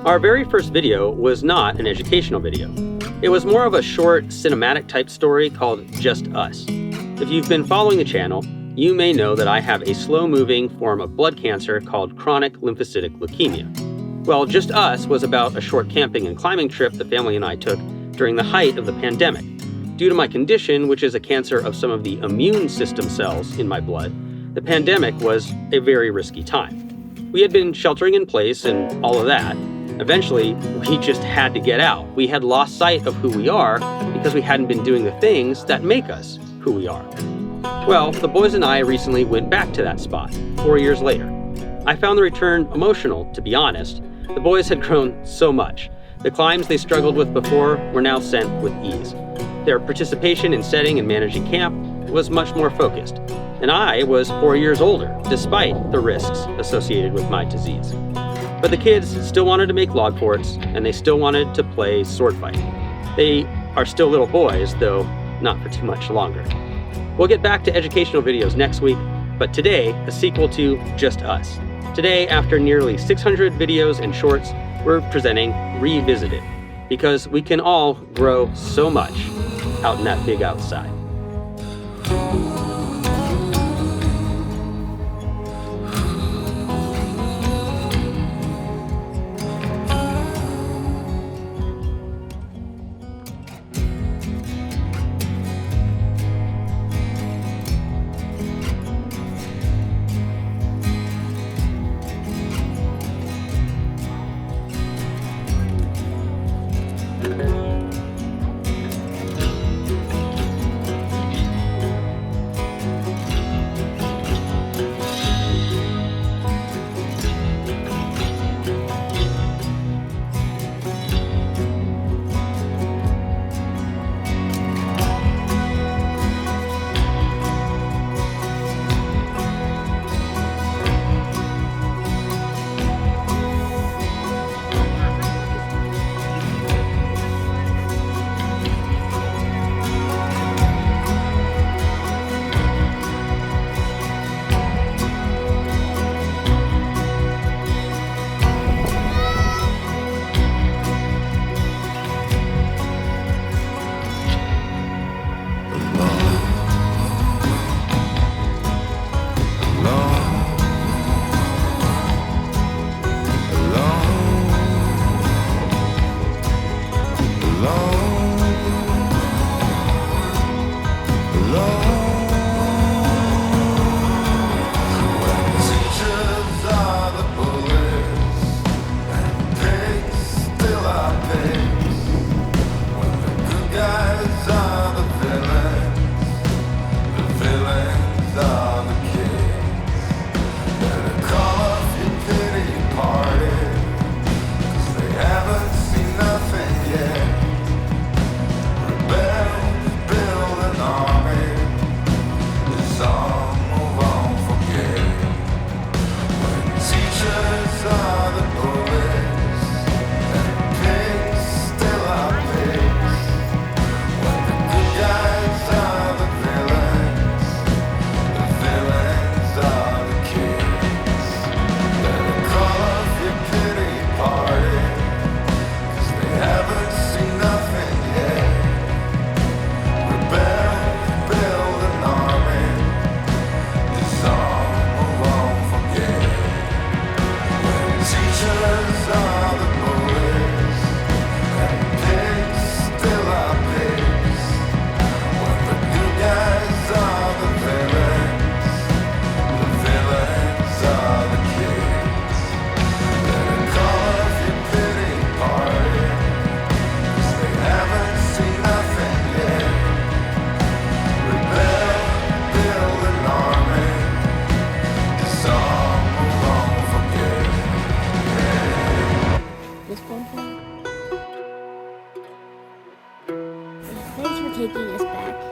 Our very first video was not an educational video. It was more of a short cinematic type story called Just Us. If you've been following the channel, you may know that I have a slow-moving form of blood cancer called chronic lymphocytic leukemia. Well, Just Us was about a short camping and climbing trip the family and I took during the height of the pandemic. Due to my condition, which is a cancer of some of the immune system cells in my blood, the pandemic was a very risky time. We had been sheltering in place and all of that. Eventually, we just had to get out. We had lost sight of who we are because we hadn't been doing the things that make us who we are. Well, the boys and I recently went back to that spot, 4 years later. I found the return emotional, to be honest. The boys had grown so much. The climbs they struggled with before were now sent with ease. Their participation in setting and managing camp was much more focused. And I was 4 years older, despite the risks associated with my disease. But the kids still wanted to make log forts, and they still wanted to play sword fighting. They are still little boys, though not for too much longer. We'll get back to educational videos next week, but today, a sequel to Just Us. Today, after nearly 600 videos and shorts, we're presenting Revisited, because we can all grow so much out in that big outside. Thanks for taking us back.